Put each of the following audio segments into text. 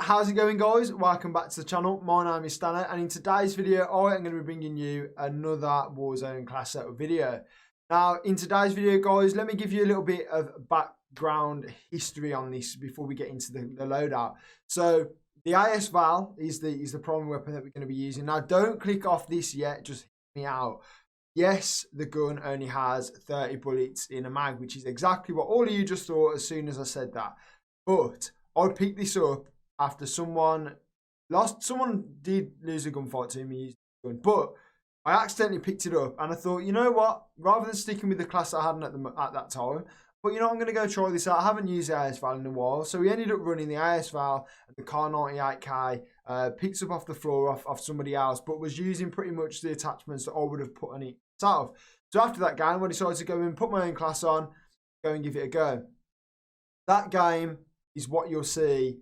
How's it going, guys? Welcome back to the channel. My name is Stanno, and in today's video I am going to be bringing you another Warzone class setup video. Now in today's video, guys, let me give you a little bit of background history on this before we get into the loadout. So the Asval is the primary weapon that we're going to be using. Now don't click off this yet, just hear me out. Yes, the gun only has 30 bullets in a mag, which is exactly what all of you just thought as soon as I said that. But I picked this up after someone did lose a gunfight to me using the gun, but I accidentally picked it up and I thought, you know what, rather than sticking with the class I had at that time, but you know, I'm going to go try this out. I haven't used the Asval in a while, so we ended up running the Asval and the Car 98K, picked up off the floor off somebody else, but was using pretty much the attachments that I would have put on it myself. So after that game, I decided to go and put my own class on, go and give it a go. That game is what you'll see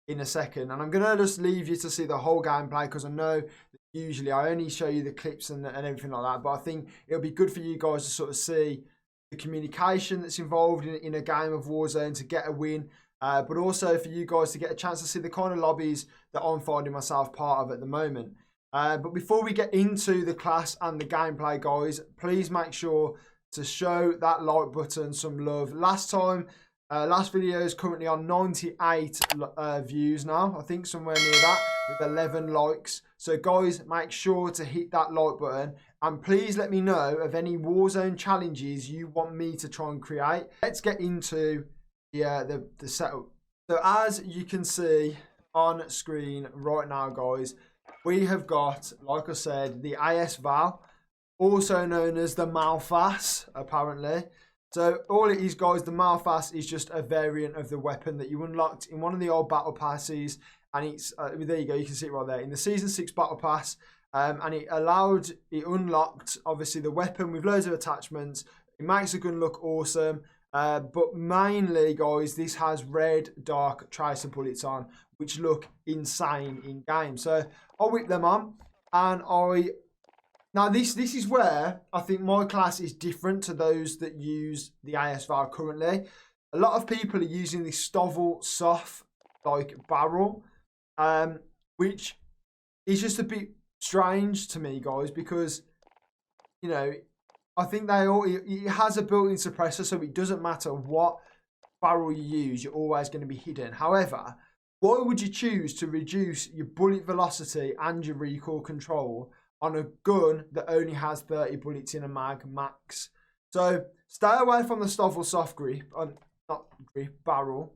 in a second, and I'm going to just leave you to see the whole gameplay, because I know that usually I only show you the clips and everything like that, but I think it'll be good for you guys to sort of see the communication that's involved in a game of Warzone to get a win, but also for you guys to get a chance to see the kind of lobbies that I'm finding myself part of at the moment. But before we get into the class and the gameplay, guys, please make sure to show that like button some love. Last video is currently on 98 views now. I think somewhere near that with 11 likes. So guys, make sure to hit that like button. And please let me know of any Warzone challenges you want me to try and create. Let's get into the setup. So as you can see on screen right now, guys, we have got, like I said, the Asval, also known as the Malfas, apparently. So all it is, guys, the Malfas is just a variant of the weapon that you unlocked in one of the old battle passes, and it's there you go, you can see it right there in the season 6 battle pass, and it unlocked obviously the weapon with loads of attachments. It makes the gun look awesome, but mainly, guys, this has red dark tracer bullets on, which look insane in game. So I'll whip them on, and now this is where I think my class is different to those that use the Asval currently. A lot of people are using this Stanno soft like barrel, which is just a bit strange to me, guys, because you know, I think it has a built-in suppressor, so it doesn't matter what barrel you use, you're always going to be hidden. However, why would you choose to reduce your bullet velocity and your recoil control on a gun that only has 30 bullets in a mag max? So stay away from the Stanno soft barrel,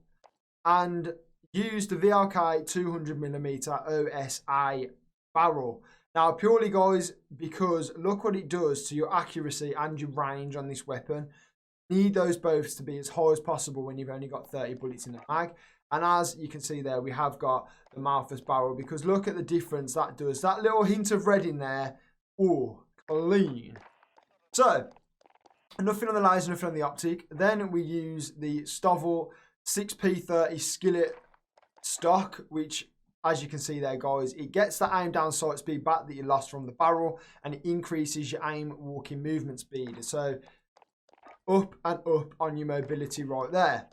and use the VLK 200mm OSA barrel. Now purely, guys, because look what it does to your accuracy and your range on this weapon. You need those both to be as high as possible when you've only got 30 bullets in a mag. And as you can see there, we have got the Malfas barrel, because look at the difference that does. That little hint of red in there, oh, clean. So, nothing on the laser, nothing on the optic. Then we use the Stanno 6P30 skillet stock, which, as you can see there, guys, it gets that aim down sight speed back that you lost from the barrel, and it increases your aim walking movement speed. So, up and up on your mobility right there.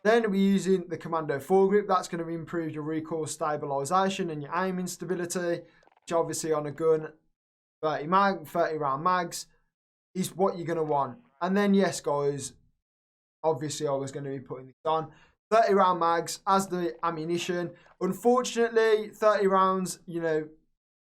Then we're using the Commando foregrip. That's going to improve your recoil stabilisation and your aiming stability, which obviously on a gun, 30 round mags is what you're going to want. And then, yes, guys, obviously I was going to be putting this on 30 round mags as the ammunition. Unfortunately, 30 rounds, you know,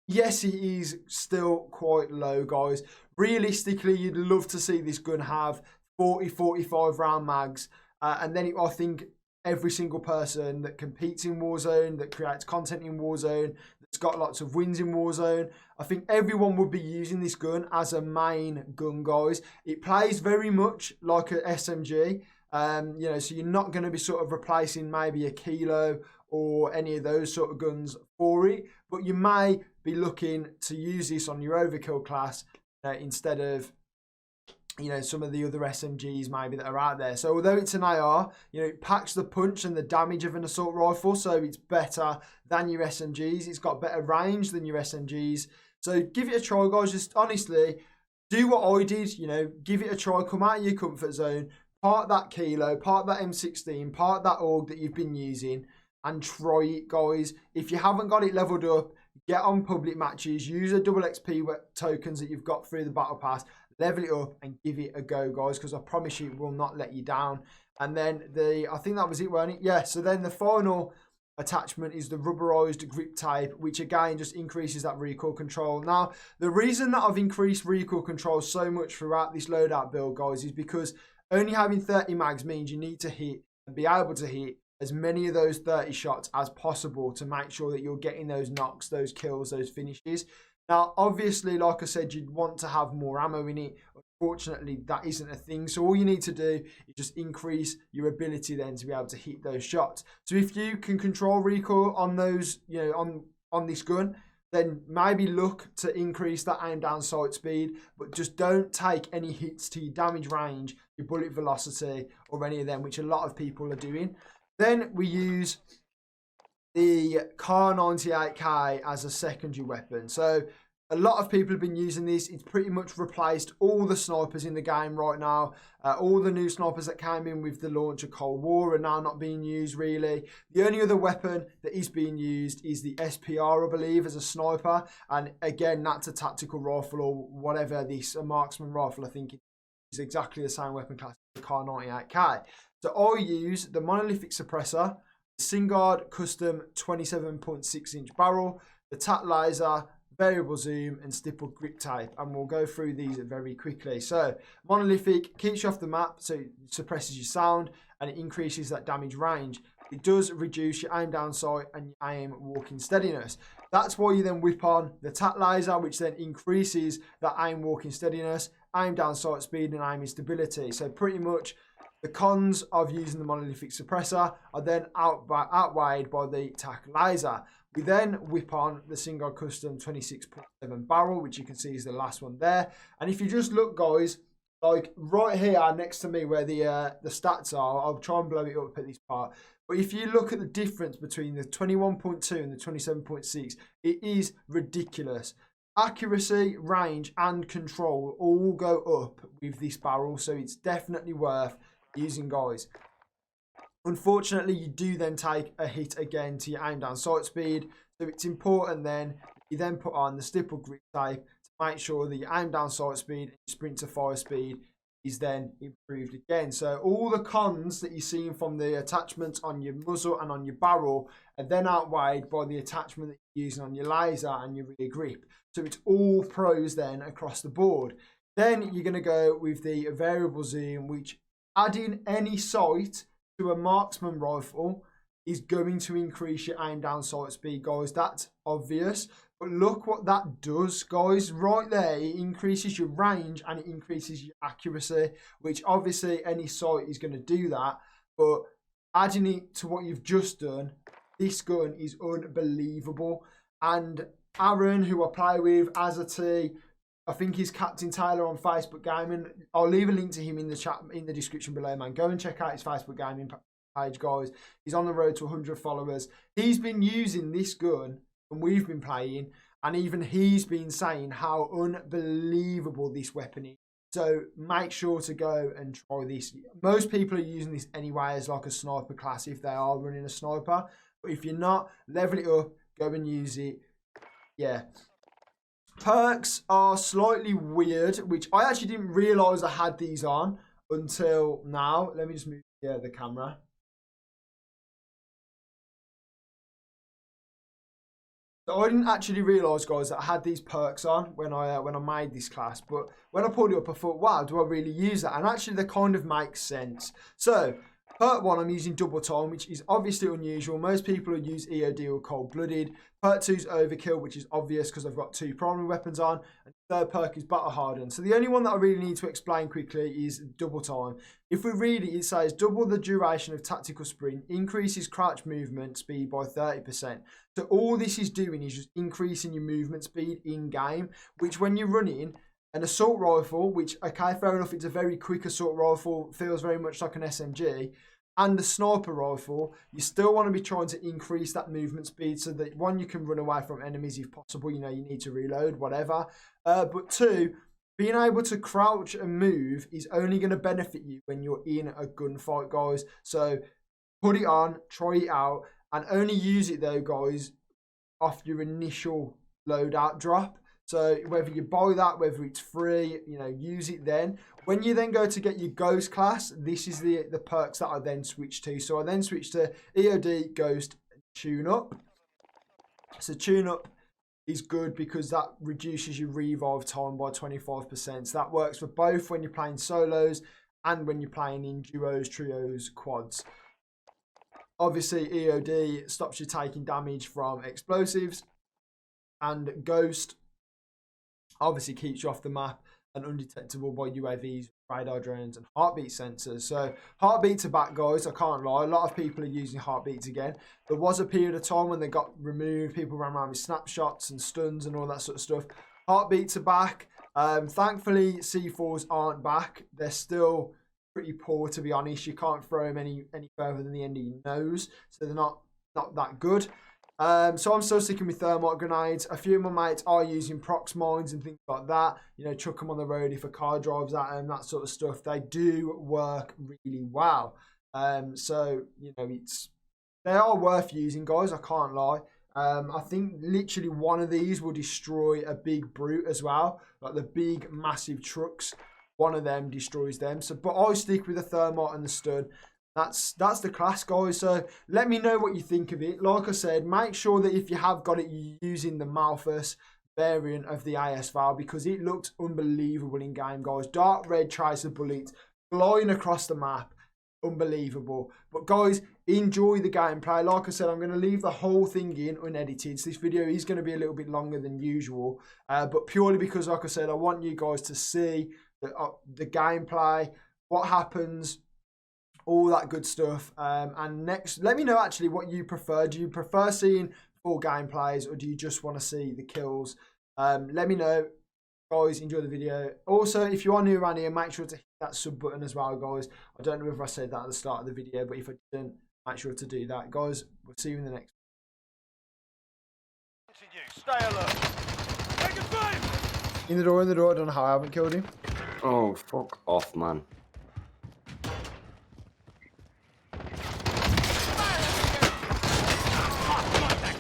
yes, it is still quite low, guys. Realistically, you'd love to see this gun have 40-45 round mags. And then I think every single person that competes in Warzone, that creates content in Warzone, that's got lots of wins in Warzone, I think everyone would be using this gun as a main gun, guys. It plays very much like an SMG, you know, so you're not going to be sort of replacing maybe a Kilo or any of those sort of guns for it, but you may be looking to use this on your overkill class instead of, you know, some of the other SMGs maybe that are out there. So although it's an AR, you know, it packs the punch and the damage of an assault rifle, so it's better than your SMGs. It's got better range than your SMGs. So give it a try, guys. Just honestly, do what I did, you know, give it a try. Come out of your comfort zone, park that Kilo, park that M16, park that AUG that you've been using, and try it, guys. If you haven't got it leveled up, get on public matches, use the double XP tokens that you've got through the battle pass, level it up and give it a go, guys, because I promise you it will not let you down. And then I think that was it, wasn't it? Yeah, so then the final attachment is the rubberized grip tape, which again just increases that recoil control. Now, the reason that I've increased recoil control so much throughout this loadout build, guys, is because only having 30 mags means you need to hit and be able to hit as many of those 30 shots as possible to make sure that you're getting those knocks, those kills, those finishes. Now, obviously, like I said, you'd want to have more ammo in it. Unfortunately, that isn't a thing. So all you need to do is just increase your ability then to be able to hit those shots. So if you can control recoil on those, you know, on this gun, then maybe look to increase that aim down sight speed, but just don't take any hits to your damage range, your bullet velocity, or any of them, which a lot of people are doing. Then we use the Kar 98K as a secondary weapon. So a lot of people have been using this. It's pretty much replaced all the snipers in the game right now. All the new snipers that came in with the launch of Cold War are now not being used, really. The only other weapon that is being used is the SPR, I believe, as a sniper. And again, that's a tactical rifle or whatever, a marksman rifle, I think it is exactly the same weapon class as the Kar 98K. So I use the monolithic suppressor, the Singard custom 27.6-inch barrel, the TAC laser, variable zoom and stippled grip tape, and we'll go through these very quickly. So monolithic keeps you off the map, so it suppresses your sound and it increases that damage range. It does reduce your aim down sight and your aim walking steadiness. That's why you then whip on the TAC laser, which then increases that aim walking steadiness, aim down sight speed and aiming stability. So pretty much the cons of using the monolithic suppressor are then outweighed by the TAC laser. We then whip on the Singard Custom 26.7 barrel, which you can see is the last one there. And if you just look, guys, like right here next to me where the stats are, I'll try and blow it up at this part. But if you look at the difference between the 21.2 and the 27.6, it is ridiculous. Accuracy, range, and control all go up with this barrel, so it's definitely worth using, guys. Unfortunately, you do then take a hit again to your aim down sight speed, so it's important then you then put on the stippled grip tape to make sure that your aim down sight speed and sprint to fire speed is then improved again. So all the cons that you're seeing from the attachments on your muzzle and on your barrel are then outweighed by the attachment that you're using on your laser and your rear grip. So it's all pros then across the board. Then you're going to go with the variable zoom, which adding any sight to a marksman rifle is going to increase your aim down sight speed, guys. That's obvious. But look what that does, guys. Right there, it increases your range and it increases your accuracy, which obviously any sight is going to do that. But adding it to what you've just done, this gun is unbelievable. And Aaron, who I play with, as a T, I think he's Captain Taylor on Facebook Gaming. I'll leave a link to him in the chat, in the description below, man. Go and check out his Facebook Gaming page, guys. He's on the road to 100 followers. He's been using this gun and we've been playing, and even he's been saying how unbelievable this weapon is. So make sure to go and try this. Most people are using this anyway as like a sniper class if they are running a sniper. But if you're not, level it up, go and use it. Yeah. Perks are slightly weird, which I actually didn't realise I had these on until now. Let me just move the camera. So I didn't actually realise, guys, that I had these perks on when I made this class. But when I pulled it up, I thought, wow, do I really use that? And actually, they kind of make sense. So perk 1, I'm using double time, which is obviously unusual. Most people will use EOD or cold-blooded. Perk 2 is overkill, which is obvious because I've got 2 primary weapons on. And third perk is battle hardened. So the only one that I really need to explain quickly is double time. If we read it, it says double the duration of tactical sprint, increases crouch movement speed by 30%. So all this is doing is just increasing your movement speed in game, which when you're running an assault rifle, which, okay, fair enough, it's a very quick assault rifle, feels very much like an SMG, and the sniper rifle, you still want to be trying to increase that movement speed so that, one, you can run away from enemies if possible, you know, you need to reload, whatever. But 2, being able to crouch and move is only going to benefit you when you're in a gunfight, guys. So put it on, try it out, and only use it though, guys, off your initial loadout drop. So whether you buy that, whether it's free, you know, use it then. When you then go to get your Ghost class, this is the perks that I then switch to. So I then switch to EOD, Ghost, Tune Up. So Tune Up is good because that reduces your revive time by 25%. So that works for both when you're playing solos and when you're playing in duos, trios, quads. Obviously, EOD stops you taking damage from explosives, and Ghost obviously keeps you off the map and undetectable by UAVs, radar drones, and heartbeat sensors. So heartbeats are back, guys. I can't lie. A lot of people are using heartbeats again. There was a period of time when they got removed. People ran around with snapshots and stuns and all that sort of stuff. Heartbeats are back. Thankfully, C4s aren't back. They're still pretty poor, to be honest. You can't throw them any further than the end of your nose, so they're not that good. So I'm still sticking with thermite grenades. A few of my mates are using prox mines and things like that. You know, chuck them on the road if a car drives at them, that sort of stuff. They do work really well. So you know, they are worth using, guys. I can't lie. I think literally one of these will destroy a big brute as well, like the big massive trucks. One of them destroys them. So, but I stick with the thermite and the stun. That's the class, guys. So let me know what you think of it. Like I said, make sure that if you have got it, you're using the Malthus variant of the Asval, because it looked unbelievable in game, guys. Dark red tracer bullets flying across the map, unbelievable. But guys, enjoy the gameplay. Like I said, I'm going to leave the whole thing in unedited, so this video is going to be a little bit longer than usual, but purely because, like I said, I want you guys to see the gameplay, what happens, all that good stuff. And next, let me know actually what you prefer. Do you prefer seeing full gameplays, or do you just want to see the kills? Let me know, guys. Enjoy the video. Also, if you are new around here, make sure to hit that sub button as well, guys. I don't know if I said that at the start of the video, but if I didn't, make sure to do that, guys. We'll see you in the next. Stay alert. Take a fight. In the door. I don't know how I haven't killed him. Oh, fuck off, man.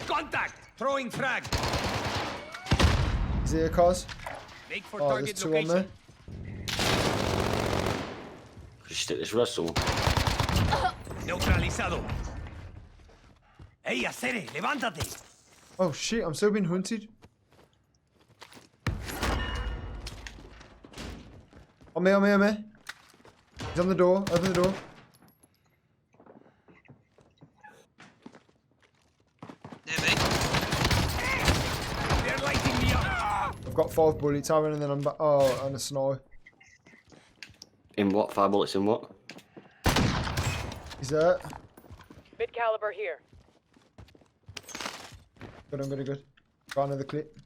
Contact! Throwing frag. Is he a cause? Make for Oh, target there's two on there. Could you stick this wrestle? Neutralizado. Hey, Acere, levántate. Oh shit, I'm still being hunted. On me. He's on the door. Open the door. Near me. They're lighting me up. I've got 5 bullets, Aaron, and then I'm back. Oh, and a snipe. In what? 5 bullets in what? Is that? Mid caliber here. Good, I'm good. Got another clip.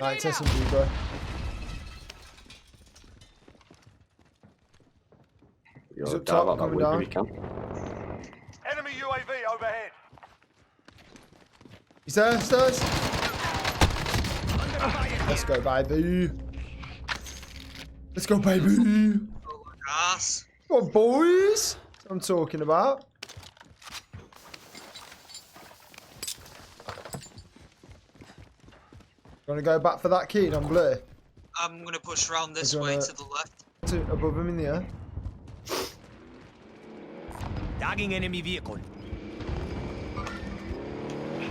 Right, test some bro. He's up top, coming down. Enemy UAV overhead. He's there, stairs. Let's go, baby. Let's go, baby. Ass. Come on, boys. That's what I'm talking about. Gonna go back for that kid on blue. I'm gonna push around this We're way gonna- to the left. Above him in the air. Tagging enemy vehicle.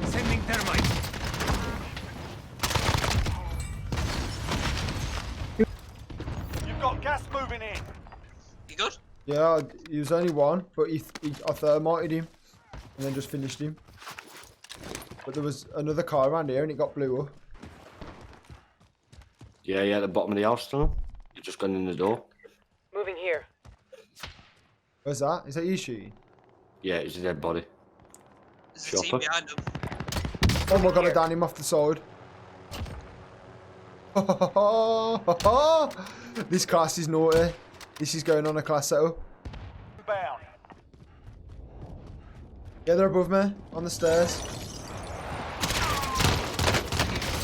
Sending thermite. You've got gas moving in. You good? Yeah, he was only one, but I thermited him and then just finished him. But there was another car around here and it got blew up. Yeah, at the bottom of the house, Stanno. You've just gone in the door. Moving here. Where's that? Is that you shooting? Yeah, it's a dead body. There's a team Chopper. behind him. Oh my god, I downed him off the side. This class is naughty. This is going on a class setup. Bound. Yeah, they're above me, on the stairs.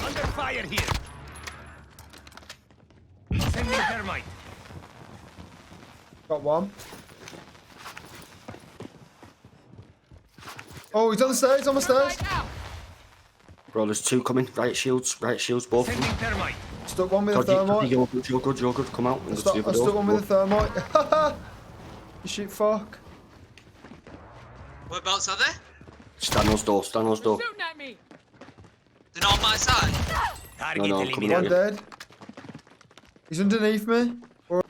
Under fire here. Sending thermite. Got one. Oh, he's on the stairs, on the stairs. Bro, there's two coming. Right shields, both of them. Sending thermite. Stuck one with a Codgy, thermite. you're good. Come out. And go to the I other stuck door. one with a thermite. You shit fuck. Whereabouts are they? Stanno's door. Shooting at me. They're not on my side. Target No, I'm coming One at eliminated. you. dead. He's underneath me. Oh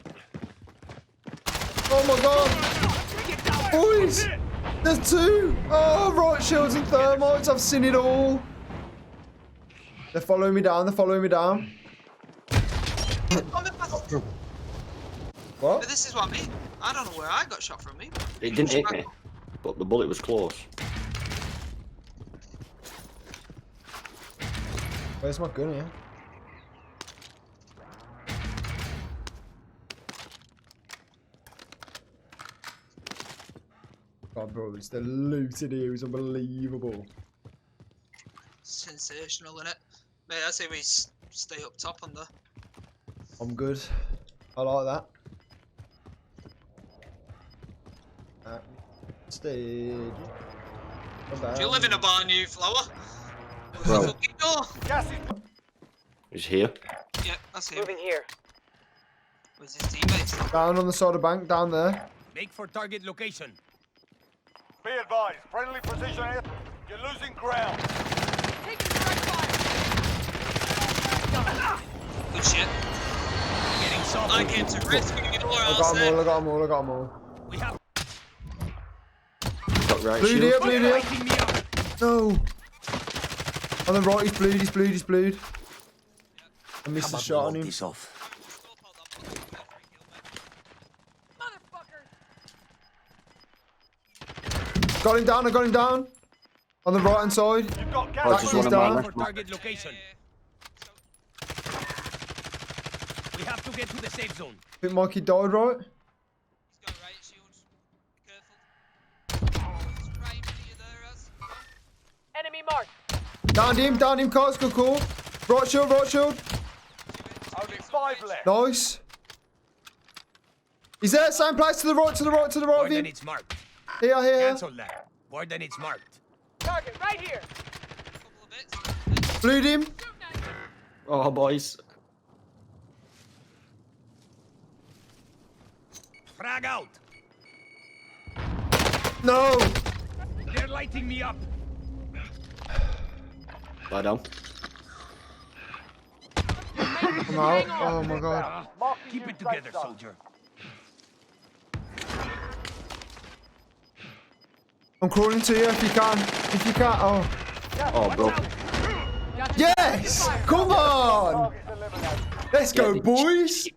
my god. Boys. There's two. Oh, right shields and thermites. I've seen it all. They're following me down. What? But this is what I mean. I don't know where I got shot from me. It didn't hit me, but the bullet was close. Where's my gun here? God, bro, it's the loot in here is unbelievable. Sensational, innit? Mate, I say we stay up top on the. I'm good. I like that. Stage. Do you live in a barn, you flower? Bro. The fucking door. He's here. Yeah, that's him. Moving here. Where's his teammates? Down on the side of the bank, down there. Make for target location. Be advised, friendly precision air. You're losing ground. Taking direct fire. Good shit. Getting soft. I came to rescue you, or I else got them all. We have Got right Bleed here, shield. bleed here. lighting me up. No. On the right, he's bleed. I missed the How about shot we on lock him. this off? Motherfucker. I got him down. On the right hand side. You've got Oh, gas. just He's one of mine down. left. For target location. We have to get to the safe zone. I think Mikey died, right? He's got right shields. Careful. He's right in you there, Az. Enemy marked. Downed him, Cards, good call. Right shield. Only 5 left. Nice. He's there, same place, to the right More of than him. it's marked. Here. Cancel that. More than it's marked. Target right here. Couple of bits. Bleed him. Shooting at you. Oh, boys. Frag out. No. They're lighting me up. Lie down. I'm out. Oh my god. Keep it together, soldier. I'm crawling to you if you can. Oh. Oh, bro. Yes! Come on! Targets eliminated. Let's go, Yeah, boys!